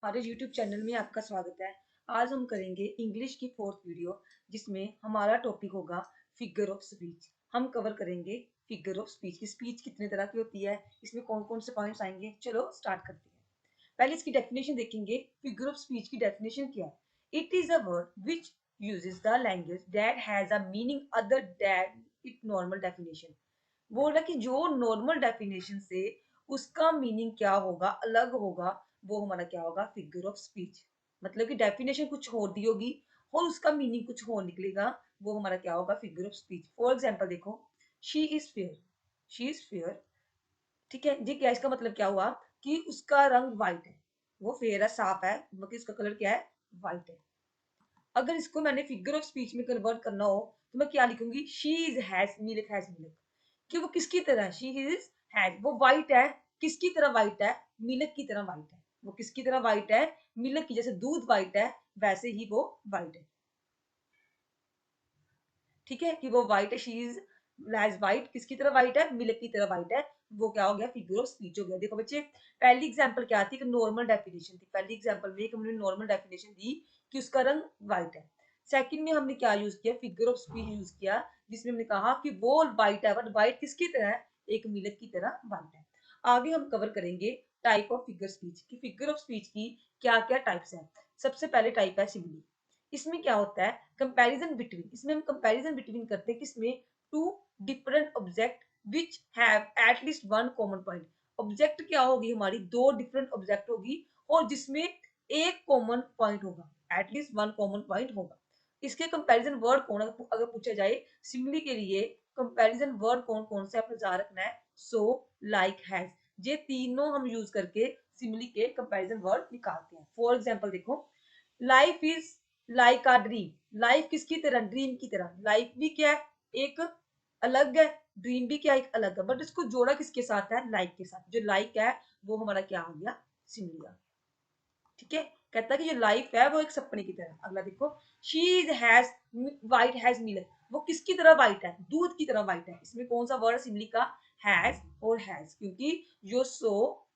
हमारे YouTube channel में आपका स्वागत है। आज हम करेंगे इंग्लिश की फोर्थ वीडियो, जिसमें हमारा टॉपिक होगा फिगर ऑफ स्पीच। हम कवर करेंगे फिगर ऑफ स्पीच की स्पीच कितने तरह की होती है, इसमें कौन कौन से पॉइंट्स आएंगे। चलो स्टार्ट करते हैं। पहले इसकी डेफिनेशन देखेंगे। फिगर ऑफ स्पीच की डेफिनेशन क्या है? It is a word which uses the language that has a meaning other than its normal definition। बोल रहा कि जो नॉर्मल डेफिनेशन से उसका मीनिंग क्या होगा, अलग होगा, वो हमारा क्या होगा, फिगर ऑफ स्पीच। मतलब कि डेफिनेशन कुछ और दी होगी और उसका मीनिंग कुछ और निकलेगा, वो हमारा क्या होगा, figure of speech. For example देखो, she is fair. She is fair, ठीक है जी। क्या इसका मतलब क्या हुआ कि उसका रंग व्हाइट है, वो फेयर है, साफ है, मतलब इसका कलर क्या है, व्हाइट है। अगर इसको मैंने फिगर ऑफ स्पीच में कन्वर्ट करना हो तो मैं क्या लिखूंगी, she is has milk, has milk. कि वो किसकी तरह, शी इज हैज, वो व्हाइट है, किसकी तरह व्हाइट है, मिल्क की तरह व्हाइट है। वो किसकी तरह व्हाइट है, मिल्क की, जैसे दूध व्हाइट है वैसे ही वो व्हाइट है। ठीक है, कि वो व्हाइट है, शी इज हैज व्हाइट, किसकी तरह व्हाइट है, मिल्क की तरह व्हाइट है। वो क्या हो गया, फिगर ऑफ स्पीच हो गया। देखो बच्चे, पहली एग्जांपल क्या थी, नॉर्मल डेफिनेशन थी। पहली एग्जांपल में एक हमने नॉर्मल डेफिनेशन दी कि उसका रंग व्हाइट है। सेकंड में हमने क्या यूज किया, फिगर ऑफ स्पीच यूज किया, जिसमें हमने कहा कि वो व्हाइट है, बट व्हाइट किसकी तरह है, एक मिल्क की तरह व्हाइट है। आगे हम कवर करेंगे टाइप ऑफ फिगर स्पीच की, फिगर ऑफ स्पीच की क्या क्या टाइप्स है। सबसे पहले टाइप है सिमिली। इसमें क्या होता है, कंपैरिजन बिटवीन। इसमें हम कंपैरिजन बिटवीन करते हैं, किसमें, two different object which have at least one common point. Object क्या होगी हमारी, दो डिफरेंट ऑब्जेक्ट होगी और जिसमें एक कॉमन पॉइंट होगा, एटलीस्ट वन कॉमन पॉइंट होगा। इसके कंपैरिजन वर्ड कौन, अगर पूछा जाए सिमिली के लिए कंपैरिजन वर्ड कौन कौन से आपने याद रखना है, सो, लाइक, हैज। ये तीनों हम यूज करके सिमिली के कंपैरिजन वर्ड निकालते हैं। फॉर एग्जांपल देखो, life is like a dream. Life किसकी तरह, ड्रीम की तरह। लाइफ भी क्या है, एक अलग है, ड्रीम भी क्या एक अलग है, बट इसको जोड़ा किसके साथ है, लाइक के साथ। जो लाइक है वो हमारा क्या हो गया, सिमिली। ठीक है, कहता है कि जो लाइफ है वो एक सपने की तरह। अगला देखो, she is has white has milk. वो किसकी तरह वाइट है, दूध की तरह वाइट है। इसमें कौन सा वर्ड सिमिली का, हैज और हैज, क्योंकि जो सो,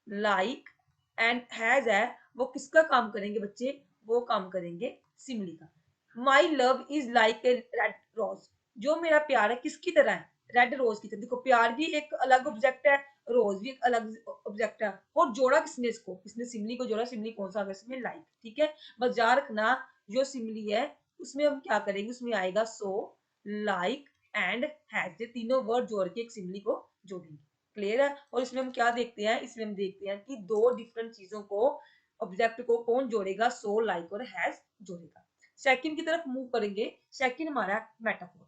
लाइक एंड हैज है, वो किसका काम करेंगे बच्चे, वो काम करेंगे सिमली का। My love is like a red rose. जो मेरा प्यार है किसकी तरह है, रेड रोज की तरह। देखो, प्यार भी एक अलग ऑब्जेक्ट है, रोज भी एक अलग ऑब्जेक्ट है, और जोड़ा किसने इसको, किसने सिमली को जोड़ा, सिमली कौन सा आ गया इसमें, लाइक। ठीक है, बस याद रखना, जो सिमली है उसमें हम क्या करेंगे, उसमें आएगा सो, लाइक एंड हैज। ये तीनों वर्ड जोड़ के एक सिमली को जोड़ेंगे। क्लियर है। और इसमें हम क्या देखते हैं, इसमें हम देखते हैं कि दो डिफरेंट चीजों को, ऑब्जेक्ट को कौन जोड़ेगा, सो, लाइक और हैज जोड़ेगा। सेकंड की तरफ मूव करेंगे। सेकंड हमारा मेटाफोर।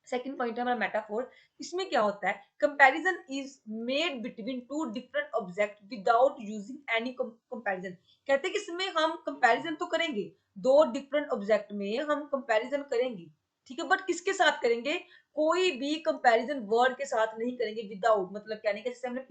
सेकंड पॉइंट है हमारा मेटाफोर। इसमें क्या होता है, comparison is made between two different object without using any comparison. कहते हैं कि इसमें हम कंपैरिजन तो करेंगे, दो डिफरेंट ऑब्जेक्ट में हम कंपैरिजन करेंगे, ठीक है, बट किसके साथ करेंगे, कोई भी कंपैरिजन वर्ड के साथ नहीं करेंगे। विदाउट मतलब क्या नहीं, जैसे हमने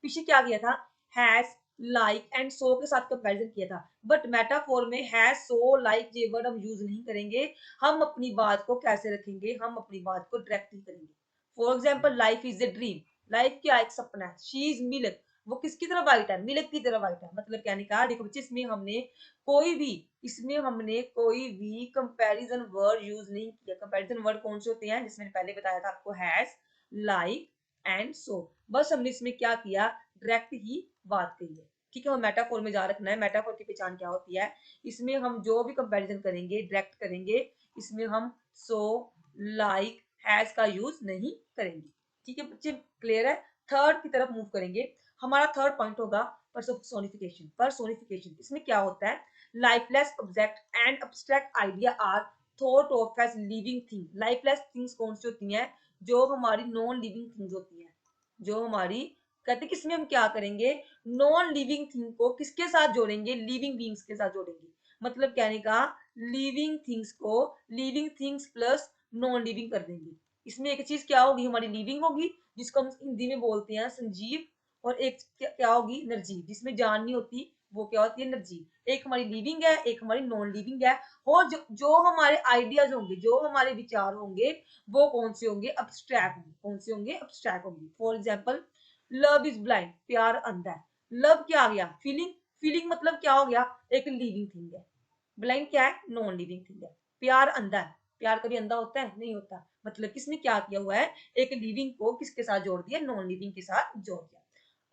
पीछे क्या किया था, हैज, लाइक एंड सो के साथ कंपैरिजन किया था, बट मेटाफोर में हैज, सो, लाइक ये वर्ड हम यूज नहीं करेंगे। हम अपनी बात को कैसे रखेंगे, हम अपनी बात को डायरेक्ट ही करेंगे। For example, life is a dream. Life क्या एक सपना है। शी इज मिल्क, वो किसकी तरह व्हाइट है, मिल्क की तरह व्हाइट है। मतलब क्या निकाला, देखो बच्चे, इसमें हमने कोई भी कंपैरिजन वर्ड यूज नहीं किया। कंपैरिजन वर्ड कौन से होते हैं, जिसमें पहले बताया था आपको, हैज, लाइक एंड सो। बस हमने इसमें क्या किया, डायरेक्ट ही बात कही है। ठीक है, वो मेटाफोर में जा रखना है। मेटाफोर की पहचान क्या होती है, इसमें हम जो भी कंपैरिजन करेंगे डायरेक्ट करेंगे। इसमें हम सो, लाइक, हैज का यूज नहीं करेंगे। ठीक है बच्चे, क्लियर है। थर्ड की तरफ मूव करेंगे। हमारा थर्ड पॉइंट होगा पर्सोनिफिकेशन। पर्सोनिफिकेशन इसमें क्या होता है, lifeless object and abstract idea are thought of as living thing. Lifeless things कौन सी होती हैं, जो हमारी नॉन लिविंग थिंग्स होती हैं, जो हमारी, कहते कि इसमें हम क्या करेंगे, नॉन लिविंग थिंग को किसके साथ जोड़ेंगे, लिविंग बींग्स के साथ जोड़ेंगे। मतलब कहने का, लिविंग थिंग्स को living things plus non living कर देंगे। इसमें एक चीज क्या होगी, हमारी लिविंग होगी, जिसको हम हिंदी में बोलते हैं संजीव, और एक क्या होगी, निर्जीव, जिसमें जान नहीं होती, वो क्या होती है, निर्जीव। एक हमारी लिविंग है, एक हमारी नॉन लिविंग है। और जो हमारे आइडियाज होंगे, जो हमारे विचार होंगे, वो कौन से होंगे, अब्स्ट्रैक्ट होंगे। कौन से होंगे, अब्स्ट्रैक्ट होंगे। For example, love is blind, प्यार अंधा है। लव क्या आ गया, फीलिंग, फीलिंग मतलब क्या हो गया, एक लिविंग थिंग है। ब्लाइंड क्या है, नॉन लिविंग थिंग है। प्यार अंधा है, प्यार कभी अंधा होता है, नहीं होता। मतलब किसने क्या किया हुआ है, एक लिविंग को किसके साथ जोड़ दिया, नॉन लिविंग के साथ जोड़ दिया।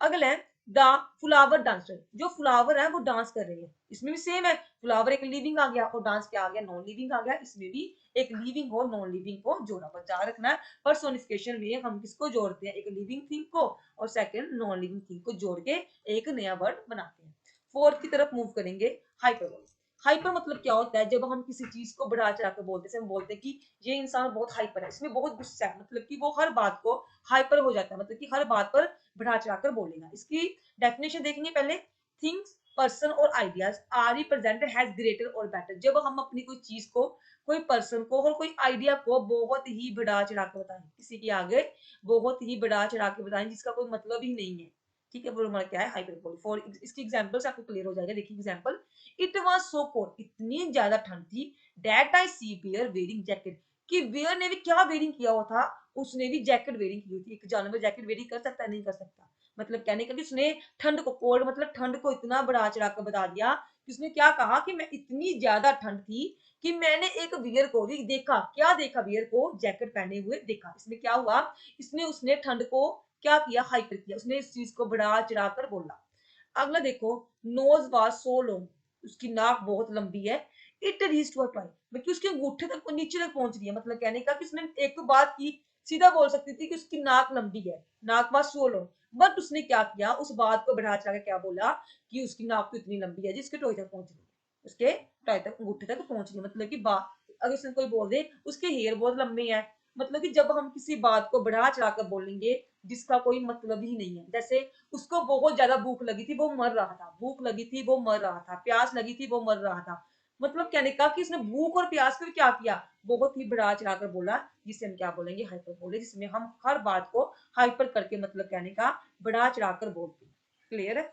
अगला है द फ्लावर डांसर, जो फ्लावर है वो डांस कर रही है, इसमें भी सेम है, फ्लावर एक लिविंग आ गया और डांस क्या आ गया, नॉन लिविंग आ गया। इसमें भी एक लिविंग और नॉन लिविंग को जोड़ा, बचा रखना है। पर्सोनिफिकेशन में हम किसको जोड़ते हैं, एक लिविंग थिंग को और सेकंड नॉन लिविंग थिंग को जोड़ के एक नया वर्ड बनाते हैं। फोर्थ की तरफ मूव करेंगे, हाइपरबोल। हाइपर मतलब क्या होता है, जब हम किसी चीज को बढ़ा चढ़ा कर बोलते हैं, हम बोलते हैं कि ये इंसान बहुत हाइपर है, इसमें बहुत गुस्सा है, मतलब कि वो हर बात को हाइपर हो जाता है, मतलब कि हर बात पर बढ़ा चढ़ा कर बोलेगा। इसकी डेफिनेशन देखेंगे पहले, things person or ideas are represented as greater or better. जब हम अपनी कोई चीज को, कोई पर्सन को और कोई आइडिया को बहुत ही बढ़ा चढ़ा कर बताएं, किसी के आगे बहुत ही बढ़ा चढ़ा के बताएं जिसका कोई मतलब ही नहीं है, ठीक है, वो हमारा क्या है, हाइपरबोल। फॉर इसकी एग्जांपल्स आपको क्लियर हो जाएगा, देखिए example, it was so cold, इतनी ज्यादा ठंड थी, that I see bear wearing jacket, कि बियर ने भी क्या वेयरिंग किया हुआ था, उसने भी जैकेट वेयरिंग की हुई थी। एक जानवर जैकेट वेयरिंग कर सकता है, नहीं कर सकता। मतलब कहने का कि उसने ठंड को, कोल्ड मतलब ठंड को इतना बढ़ा चढ़ा कर बता दिया कि उसने क्या कहा कि मैं इतनी ज्यादा ठंड थी कि मैंने एक बियर को भी देखा, क्या देखा, बियर को जैकेट पहने हुए देखा। इसमें क्या हुआ, इसने उसने ठंड को क्या किया, हाइपर किया, उसने इस चीज को बढ़ा चढ़ा कर बोला। अगला देखो, नोज वाज सो लॉन्ग, उसकी नाक बहुत लंबी है, it reached to her toe, मतलब उसके अंगूठे तक, नीचे तक पहुंच रही है। मतलब कहने का कि उसने एक तो बात की, सीधा बोल सकती थी कि उसकी नाक लंबी है, नाक वाज सो लॉन्ग, बट उसने क्या किया, उस बात को बढ़ा चढ़ा के क्या बोला कि उसकी नाक तो इतनी लंबी है जिसके टॉय तक पहुंच रही है, उसके टॉय तक, अंगूठे तक पहुंच रही है। मतलब कि बात, अगर उसने कोई बोल दे उसके हेयर बहुत लंबे हैं, मतलब कि जब हम किसी बात को बढ़ा चढ़ा कर बोलेंगे जिसका कोई मतलब ही नहीं है, जैसे उसको बहुत ज्यादा भूख लगी थी, वो मर रहा था, भूख लगी थी, वो मर रहा था, प्यास लगी थी, वो मर रहा था। मतलब कहने का कि उसने भूख और प्यास को भी क्या किया, बहुत ही बढ़ा चढ़ा कर बोला, जिसे हम क्या बोलेंगे, हाइपर बोले, जिसमें हम हर बात को हाइपर करके, मतलब कहने का बढ़ा चढ़ा कर बोलते हैं। क्लियर है।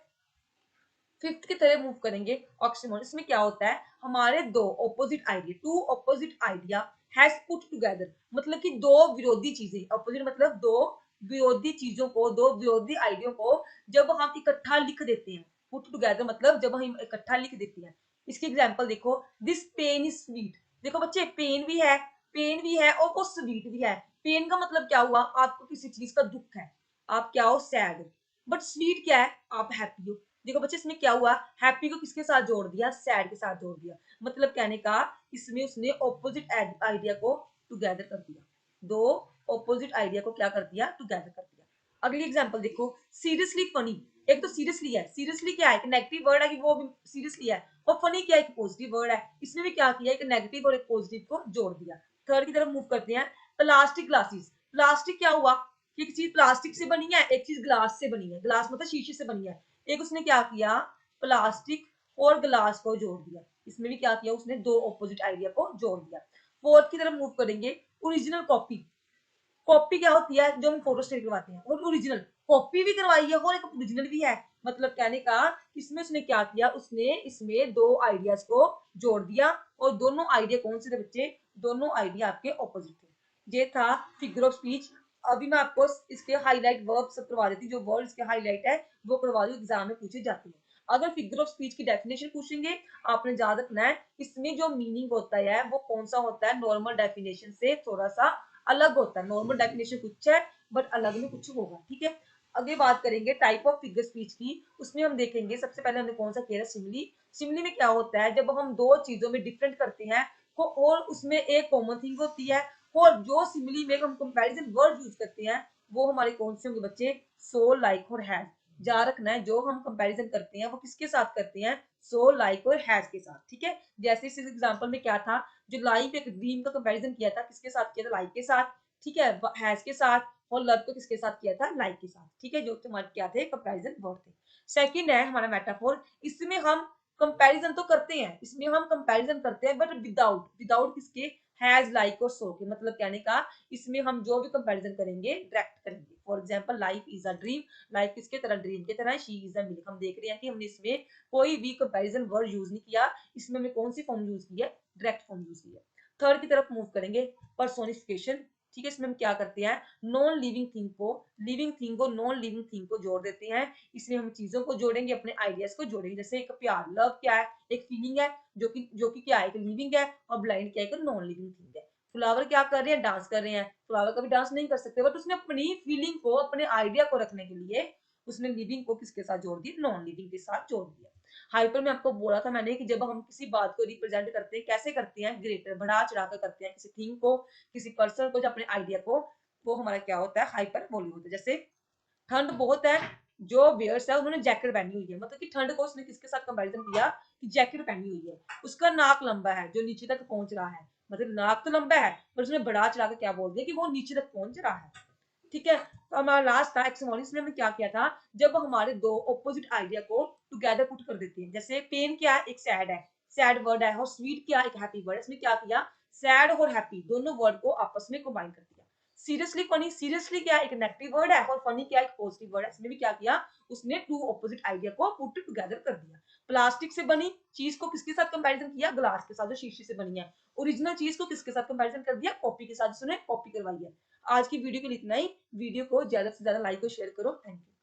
फिफ्थ की तरह मूव करेंगे, ऑक्सीमोरन। इसमें क्या होता है, हमारे दो opposite idea, two opposite idea as put together, मतलब कि दो विरोधी चीजें, ऑपोजिट मतलब दो विरोधी चीजों को, दो विरोधी आइडिया को जब हम इकट्ठा लिख देते हैं, पुट टुगेदर मतलब जब हम इकट्ठा लिख देते हैं। इसकी एग्जांपल देखो, दिस पेन इज स्वीट, देखो बच्चे, पेन भी है, पेन भी है और वो स्वीट भी है। पेन का मतलब क्या हुआ, आपको किसी चीज का दुख है, आप क्या हो, सैड। बट स्वीट क्या है, आप हैप्पी हो। देखो बच्चे, इसमें क्या हुआ, हैप्पी को किसके साथ जोड़ दिया, सैड के साथ जोड़ दिया। मतलब कहने का, इसमें उसने ऑपोजिट आइडिया को टुगेदर कर दिया, दो ऑपोजिट आइडिया को क्या कर दिया, टुगेदर कर दिया। अगली एग्जांपल देखो, सीरियसली फनी, एक तो सीरियसली है, सीरियसली क्या है, एक नेगेटिव वर्ड है कि वो सीरियसली है, और फनी क्या है, एक पॉजिटिव वर्ड है, इसमें भी क्या किया, एक नेगेटिव और एक पॉजिटिव को जोड़ दिया। थर्ड की तरफ मूव करते हैं, प्लास्टिक ग्लासेस। प्लास्टिक क्या हुआ, कि एक चीज प्लास्टिक से बनी है, एक चीज ग्लास से बनी है, ग्लास मतलब शीशे से बनी है, एक उसने क्या किया, प्लास्टिक और ग्लास को जोड़ दिया। इसमें भी क्या किया, उसने दो ऑपोजिट आइडिया को जोड़ दिया। फोर्थ की तरफ मूव करेंगे, ओरिजिनल कॉपी। कॉपी क्या होती है, जो हम फोटो स्टेट करवाते हैं, और ओरिजिनल कॉपी भी करवाई है और एक ओरिजिनल भी है। मतलब कहने का, इसमें उसने क्या किया, उसने इसमें दो आइडियाज को जोड़ दिया, और दोनों आइडिया कौन से थे बच्चे, दोनों आइडिया आपके ऑपोजिट थे। ये था फिगर ऑफ स्पीच। अभी मैं आपको इसके हाईलाइट वर्ब सब करवा देती हूँ, जो वर्ड इसके हाईलाइट है वो करवा दूँ, एग्जाम में पूछे जाते हैं। अगर फिगर ऑफ स्पीच की डेफिनेशन पूछेंगे, आपने याद रखना है इसमें जो मीनिंग होता है वो कौन सा होता है, नॉर्मल डेफिनेशन से थोड़ा सा अलग होता है। नॉर्मल डेफिनेशन कुछ है बट अलग में कुछ होगा, ठीक है। आगे बात करेंगे टाइप ऑफ फिगर स्पीच की, उसमें हम देखेंगे सबसे पहले हमने कौन सा किया, सिमिली। सिमिली में क्या होता है, जब हम दो चीजों में डिफरेंट करते हैं और उसमें एक कॉमन थिंग होती है, और जो सिमिली में हम कंपैरिजन वर्ड यूज करते हैं वो हमारे कौन से होंगे बच्चे, सो, लाइक और हैज। जा रखना है, जो हम कंपैरिजन करते हैं वो किसके साथ करते हैं, सो, लाइक और हैज के साथ, ठीक है। जैसे इस एग्जांपल में क्या था, जो लाइफ एक ड्रीम का कंपैरिजन किया था, किसके साथ किया था, लाइक के साथ, ठीक है, हैज के साथ, और लव को किसके साथ किया था, लाइक के साथ, ठीक है, जो तुम्हारे क्या थे, कंपैरिजन वर्ड थे। सेकंड है हमारा मेटाफोर। इसमें हम कंपैरिजन तो करते हैं, इसमें हम कंपैरिजन करते हैं बट विदाउट, विदाउट किसके, हैज, लाइक और सो के। मतलब कहने का, इसमें हम जो भी कंपैरिजन करेंगे डायरेक्ट करेंगे। For example, life is a dream, life किसके तरह, ड्रीम के तरह, शी इज अ मिल्क। हम देख रहे हैं कि हमने इसमें कोई भी कंपैरिजन वर्ड यूज नहीं किया, इसमें हमने कौन सी फॉर्म यूज की है, डायरेक्ट फॉर्म यूज की है। थर्ड की तरफ मूव करेंगे, पर्सोनिफिकेशन। ठीक है, इसमें हम क्या करते हैं, नॉन लिविंग थिंग को नॉन लिविंग थिंग को जोड़ देते हैं। इसमें हम चीजों को जोड़ेंगे, अपने आइडियाज को जोड़ेंगे। जैसे एक प्यार, लव क्या है, एक फीलिंग है, जो कि क्या है, एक लिविंग है, और ब्लाइंड क्या है, एक नॉन लिविंग थिंग है। फ्लावर क्या कर रहे हैं, डांस कर रहे हैं। फ्लावर कभी डांस नहीं कर सकते, बट उसने अपनी फीलिंग को, अपने आइडिया को रखने के लिए उसने लिविंग को किसके साथ जोड़ दिया, नॉन लिविंग के साथ जोड़ दिया। हाइपर में आपको बोला था मैंने कि जब हम किसी बात को रिप्रेजेंट करते हैं, कैसे करते हैं, ग्रेटर बढ़ा चढ़ा कर करते हैं, किसी थिंग को, किसी पर्सन को, जो अपने आइडिया को, वो हमारा क्या होता है, हाइपर बोली होता है। जैसे ठंड बहुत है, जो बेयर्स है उन्होंने जैकेट पहनी हुई है, मतलब कि ठंड को उसने किसके साथ कंपैरिजन किया, कि जैकेट पहनी हुई है। उसका नाक लंबा है, जो नीचे तक पहुंच रहा है, मतलब नाक तो लंबा है, पर उसने बढ़ा चढ़ा कर क्या बोल दिया, कि वो नीचे तक पहुंच रहा है। ठीक है, तो हमारा लास्ट था एक्समोलिस में, हमने क्या किया था, जब हमारे दो ऑपोजिट आइडिया को टुगेदर पुट कर देते हैं। जैसे पेन क्या है, एक सैड है, सैड वर्ड है, और स्वीट क्या, एक हैप्पी वर्ड है। इसमें क्या किया, सैड और हैप्पी दोनों वर्ड को आपस में कंबाइन कर दिया। सीरियसली फनी, सीरियसली क्या है, एक नेगेटिव वर्ड है, और फनी क्या है, एक पॉजिटिव वर्ड है। इसमें भी क्या किया, उसने टू ऑपोजिट आइडिया को पुट टुगेदर कर दिया। प्लास्टिक से बनी चीज को किसके साथ कंपैरिजन किया, ग्लास के साथ, जो शीशे से बनी है। ओरिजिनल चीज को किसके साथ कंपैरिजन कर दिया, कॉपी के साथ, जिसने कॉपी करवाई है। आज की वीडियो के लिए इतना ही। वीडियो को ज्यादा से ज्यादा लाइक और शेयर करो। Thank you.